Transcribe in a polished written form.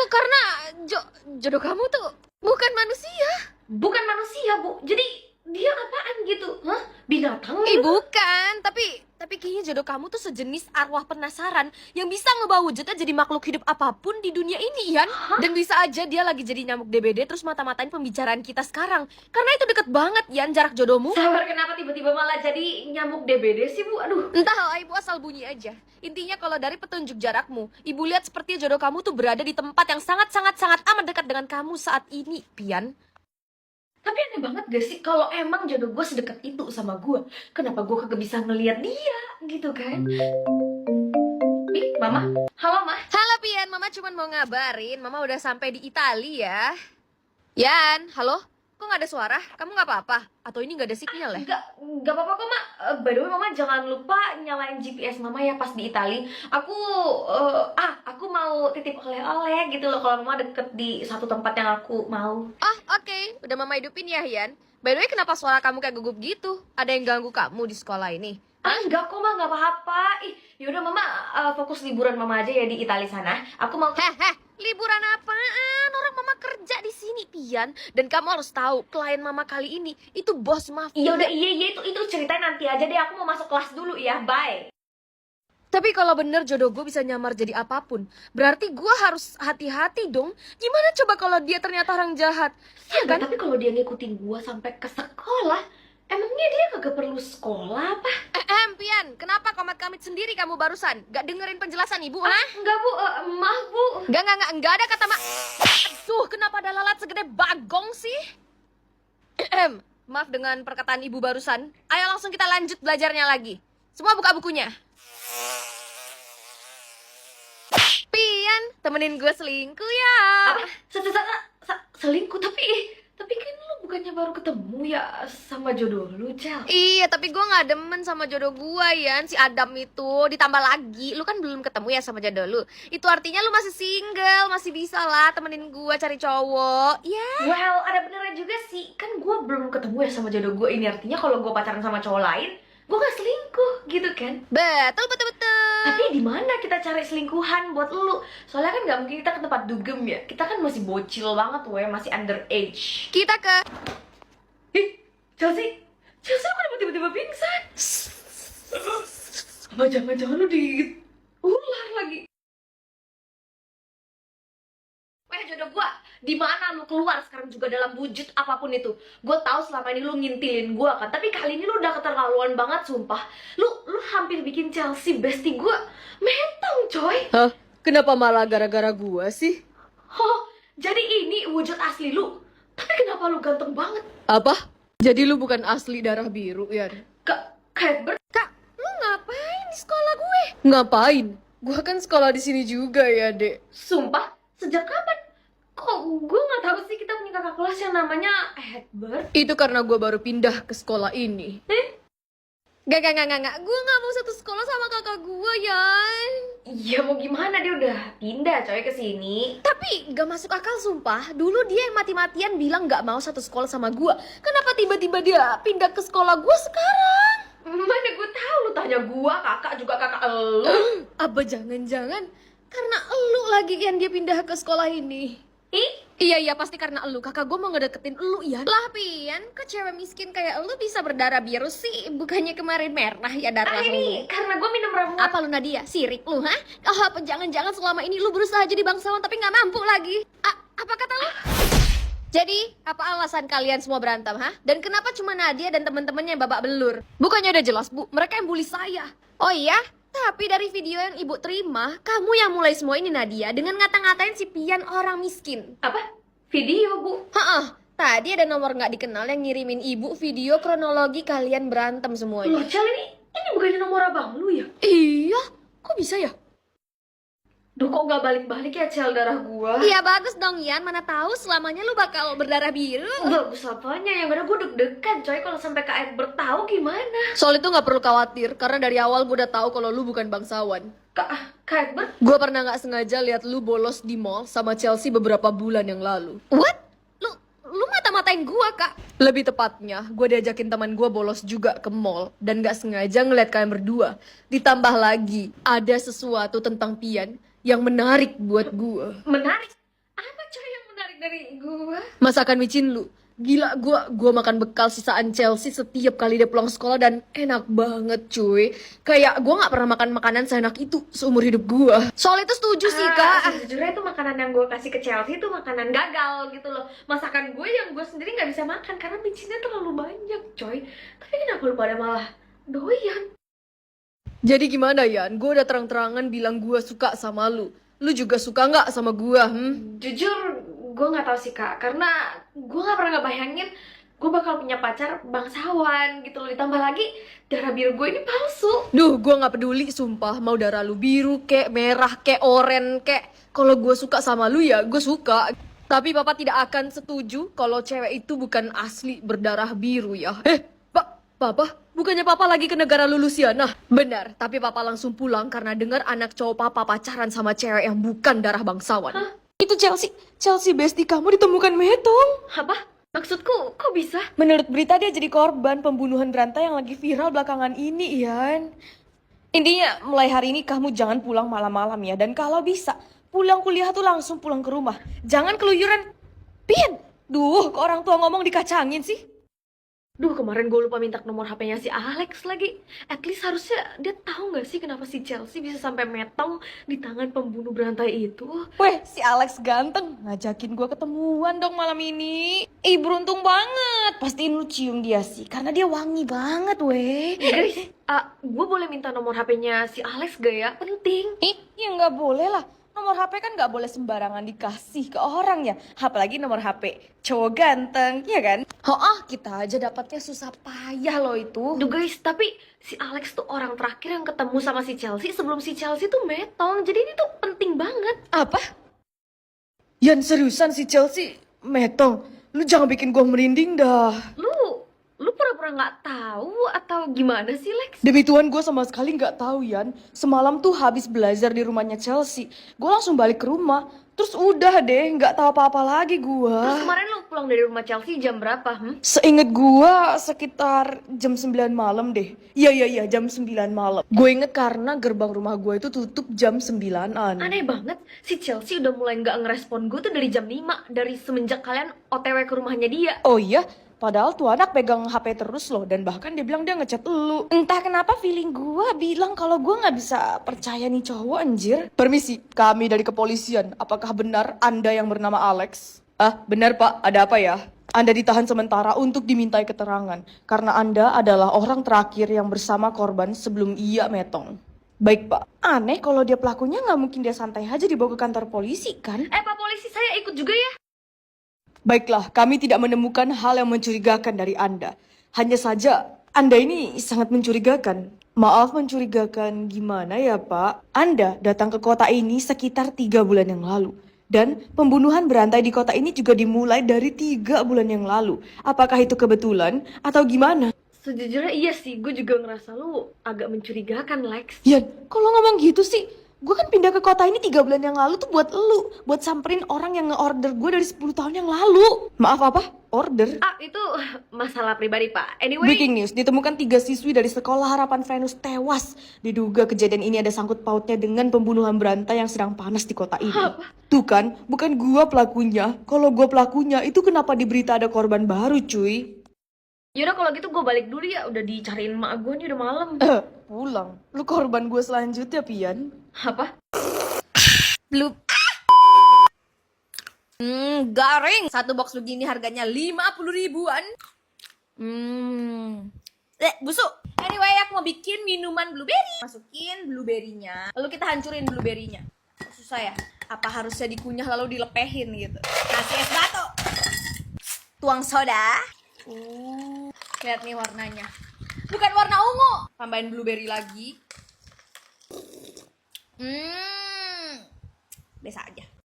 Karena jodoh kamu tuh bukan manusia. Bukan manusia, Bu. Jadi dia apaan gitu? Hah? Binatang? Bukan, tapi kayaknya jodoh kamu tuh sejenis arwah penasaran yang bisa ngebawa wujudnya jadi makhluk hidup apapun di dunia ini, Ian. Dan bisa aja dia lagi jadi nyamuk DBD terus mata-matain pembicaraan kita sekarang. Karena itu deket banget, Ian, jarak jodohmu. Sabar, kenapa tiba-tiba malah jadi nyamuk DBD sih, Bu? Aduh. Entah, ibu asal bunyi aja. Intinya kalau dari petunjuk jarakmu, ibu lihat seperti jodoh kamu tuh berada di tempat yang sangat-sangat amat dekat dengan kamu saat ini, Pian. Tapi aneh banget gak sih kalau emang jodoh gue sedekat itu sama gue? Kenapa gue kagak bisa ngeliat dia gitu kan? Ih, Mama. Halo, Ma. Halo, Pian. Mama cuma mau ngabarin, Mama udah sampai di Italia ya. Yan, halo? Kok nggak ada suara? Kamu nggak apa-apa? Atau ini nggak ada sinyal ya? Gak apa-apa kok, Ma. By the way, Mama jangan lupa nyalain GPS Mama ya pas di Itali. Aku mau titip oleh-oleh gitu loh kalau Mama deket di satu tempat yang aku mau. Oke. Udah Mama hidupin ya, Yan. By the way, kenapa suara kamu kayak gugup gitu? Ada yang ganggu kamu di sekolah ini? Enggak kok, Ma, nggak apa-apa. Yaudah, Mama fokus liburan Mama aja ya di Itali sana. Aku mau... Liburan apaan? Orang Mama kerja di sini, Pian. Dan kamu harus tahu, klien Mama kali ini itu bos mafia. Ya udah, iya itu ceritain nanti aja deh. Aku mau masuk kelas dulu ya. Bye. Tapi kalau bener jodoh gue bisa nyamar jadi apapun, berarti gue harus hati-hati dong. Gimana coba kalau dia ternyata orang jahat? Ya kan? Tapi kalau dia ngikutin gua sampai ke sekolah, emangnya dia kagak perlu sekolah apa? Pian, kenapa komat-kamit sendiri kamu barusan? Gak dengerin penjelasan ibu, ha? Enggak, Bu. Maaf, Bu. Enggak ada kata Aduh, kenapa ada lalat segede bagong sih? Maaf dengan perkataan ibu barusan. Ayo langsung kita lanjut belajarnya lagi. Semua buka bukunya. Pian, temenin gue selingkuh ya. Selingkuh, tapi kan lu bukannya baru ketemu ya sama jodoh lu, Cel? Iya, tapi gue gak demen sama jodoh gue, Yan. Si Adam itu. Ditambah lagi, lu kan belum ketemu ya sama jodoh lu. Itu artinya lu masih single, masih bisa lah temenin gue cari cowok. Ya. Well, ada benernya juga sih. Kan gue belum ketemu ya sama jodoh gue. Ini artinya kalau gue pacaran sama cowok lain, gue gak selingkuh, gitu kan? Betul. Tapi di mana kita cari selingkuhan buat lu? Soalnya kan nggak mungkin kita ke tempat dugem ya. Kita kan masih bocil banget, masih underage. Kita ke... Chelsea kenapa tiba-tiba pingsan? Apa jangan-jangan lu ular lagi? Jodoh gua, di mana lu keluar sekarang juga dalam wujud apapun itu. Gua tahu selama ini lu ngintilin gua kan, tapi kali ini lu udah keterlaluan banget, sumpah. Lu hampir bikin Chelsea bestie gua metong, coy. Hah? Kenapa malah gara-gara gua sih? Jadi ini wujud asli lu. Tapi kenapa lu ganteng banget? Apa? Jadi lu bukan asli darah biru, Yan? Kak, Lu ngapain di sekolah gue? Ngapain? Gua kan sekolah di sini juga ya, Dek. Sumpah, sejak kapan? Kok gue nggak tahu sih kita punya kakak kelas yang namanya Edward? Itu karena gue baru pindah ke sekolah ini. Gak. Gue gak mau satu sekolah sama kakak gue, Yan. Ya mau gimana, dia udah pindah coy ke sini. Tapi gak masuk akal, sumpah. Dulu dia yang mati-matian bilang gak mau satu sekolah sama gue. Kenapa tiba-tiba dia pindah ke sekolah gue sekarang? Mana gue tahu, lu tanya gue, kakak juga kakak elu. Apa jangan-jangan karena elu lagi yang dia pindah ke sekolah ini? Iya, pasti karena elu. Kakak gue mau ngedeketin elu, Ian. Lah, Pian, kok cewek miskin kayak elu bisa berdarah biru sih? Bukannya kemarin merah ya darah ini lu? karena gue minum ramuan. Apa lu, Nadia? Sirik lu, ha? Apa jangan-jangan selama ini lu berusaha jadi bangsawan tapi gak mampu lagi? Apa kata lu? Jadi, apa alasan kalian semua berantem, ha? Dan kenapa cuma Nadia dan temen-temennya yang babak belur? Bukannya udah jelas, Bu. Mereka yang bully saya. Oh iya? Tapi dari video yang ibu terima, kamu yang mulai semua ini, Nadia, dengan ngata-ngatain si Pian orang miskin. Apa? Video, Bu? Tadi ada nomor nggak dikenal yang ngirimin ibu video kronologi kalian berantem semuanya. Loh, Cel, ini bukannya nomor abang lu ya? Iya, kok bisa ya? Duh, kok gak balik-balik ya, Cel, darah gua? Iya, bagus dong, Yan. Mana tahu selamanya lu bakal berdarah biru. Bagus apanya, yang ada gue deg-degan, coy. Kalau sampai Kak Edward tahu gimana? Soal itu nggak perlu khawatir, karena dari awal gue udah tahu kalau lu bukan bangsawan. Kak Edward? Gue pernah nggak sengaja lihat lu bolos di mall sama Chelsea beberapa bulan yang lalu. What? Lu mata-matain gue, Kak. Lebih tepatnya, gue diajakin teman gue bolos juga ke mall dan nggak sengaja ngeliat kalian berdua. Ditambah lagi, ada sesuatu tentang Pian yang menarik buat gue. Menarik? dari gue. Masakan micin lu. Gila, gua makan bekal sisaan Chelsea setiap kali dia pulang sekolah dan enak banget cuy. Kayak gua nggak pernah makan makanan seenak itu seumur hidup gua. Soal itu setuju sih kak. Sejujurnya itu makanan yang gue kasih ke Chelsea itu makanan gagal gitu loh. Masakan gue yang gue sendiri nggak bisa makan karena micinnya terlalu banyak coy. Tapi kenapa lu pada malah doyan? Jadi gimana Yan? Gua udah terang-terangan bilang gua suka sama lu. Lu juga suka nggak sama gua? Jujur gue nggak tahu sih kak, karena gue nggak pernah ngebayangin gue bakal punya pacar bangsawan gitu loh. Ditambah lagi darah biru gue ini palsu. Duh, gua nggak peduli sumpah. Mau darah lu biru, kek merah, kek oren, kek. Kalau gua suka sama lu ya, gue suka. Tapi papa tidak akan setuju kalau cewek itu bukan asli berdarah biru ya. Papa, bukannya papa lagi ke negara Lulusiana? Benar, tapi papa langsung pulang karena dengar anak cowok papa pacaran sama cewek yang bukan darah bangsawan. Hah? Itu Chelsea bestie kamu ditemukan metong. Apa? Maksudku, kok bisa? Menurut berita dia jadi korban pembunuhan berantai yang lagi viral belakangan ini, Ian. Intinya, mulai hari ini kamu jangan pulang malam-malam ya. Dan kalau bisa, pulang kuliah tuh langsung pulang ke rumah. Jangan keluyuran. Pian! Duh, kok orang tua ngomong dikacangin sih? Duh, kemarin gue lupa minta nomor HP-nya si Alex lagi. At least harusnya dia tahu nggak sih kenapa si Chelsea bisa sampai metong di tangan pembunuh berantai itu. Weh, si Alex ganteng. Ngajakin gue ketemuan dong malam ini. Ih, beruntung banget. Pastiin lu cium dia sih, karena dia wangi banget, weh. Guys, gue boleh minta nomor HP-nya si Alex gak ya? Penting. Ih, ya nggak boleh lah. Nomor HP kan nggak boleh sembarangan dikasih ke orang ya. Apalagi nomor HP cowok ganteng, ya kan? Kita aja dapatnya susah payah loh itu. Duh guys, tapi si Alex tuh orang terakhir yang ketemu sama si Chelsea sebelum si Chelsea tuh metong. Jadi ini tuh penting banget. Apa? Yan, seriusan si Chelsea metong? Lu jangan bikin gua merinding dah. Lu pura-pura nggak tahu atau gimana sih Lex? Demi Tuhan gue sama sekali nggak tahu Yan. Semalam tuh habis belajar di rumahnya Chelsea, gue langsung balik ke rumah. Terus udah deh, nggak tahu apa-apa lagi gue. Terus kemarin lu pulang dari rumah Chelsea jam berapa? Seinget gue sekitar jam 9 malam deh. Iya jam 9 malam. Gue inget karena gerbang rumah gue itu tutup jam 9-an. Aneh banget, si Chelsea udah mulai nggak ngerespon gue tuh dari jam 5. Dari semenjak kalian OTW ke rumahnya dia. Oh iya? Padahal tuh anak pegang HP terus loh. Dan bahkan dia bilang dia ngechat lu. Entah kenapa feeling gue bilang kalau gue gak bisa percaya nih cowok anjir. Permisi, kami dari kepolisian. Apakah benar Anda yang bernama Alex? Benar pak, ada apa ya? Anda ditahan sementara untuk dimintai keterangan. Karena Anda adalah orang terakhir yang bersama korban sebelum ia metong. Baik pak. Aneh kalau dia pelakunya gak mungkin dia santai aja dibawa ke kantor polisi kan? Pak polisi, saya ikut juga ya. Baiklah, kami tidak menemukan hal yang mencurigakan dari Anda. Hanya saja, Anda ini sangat mencurigakan. Maaf mencurigakan gimana ya Pak? Anda datang ke kota ini sekitar 3 bulan yang lalu. Dan pembunuhan berantai di kota ini juga dimulai dari 3 bulan yang lalu. Apakah itu kebetulan atau gimana? Sejujurnya iya sih, gue juga ngerasa lu agak mencurigakan Lex. Yan, kalau ngomong gitu sih, gue kan pindah ke kota ini 3 bulan yang lalu tuh buat lu. Buat samperin orang yang nge-order gue dari 10 tahun yang lalu. Maaf apa? Order? Itu masalah pribadi pak. Anyway. Breaking news, ditemukan 3 siswi dari Sekolah Harapan Venus tewas. Diduga kejadian ini ada sangkut pautnya dengan pembunuhan berantai yang sedang panas di kota ini. Apa? Tuh kan, bukan gua pelakunya. Kalau gua pelakunya, itu kenapa di berita ada korban baru cuy? Yaudah kalau gitu gue balik dulu ya. Udah dicariin emak gue nih, udah malam. Pulang. Lu korban gue selanjutnya, Pian. Apa? Blue. Garing. Satu box begini harganya 50 ribuan. Busuk. Anyway, aku mau bikin minuman blueberry. Masukin blueberry-nya. Lalu kita hancurin blueberry-nya. Susah ya? Apa harusnya dikunyah lalu dilepehin gitu? Kasih es batu. Tuang soda. Lihat nih warnanya. Bukan warna ungu. Tambahin blueberry lagi. Biasa aja.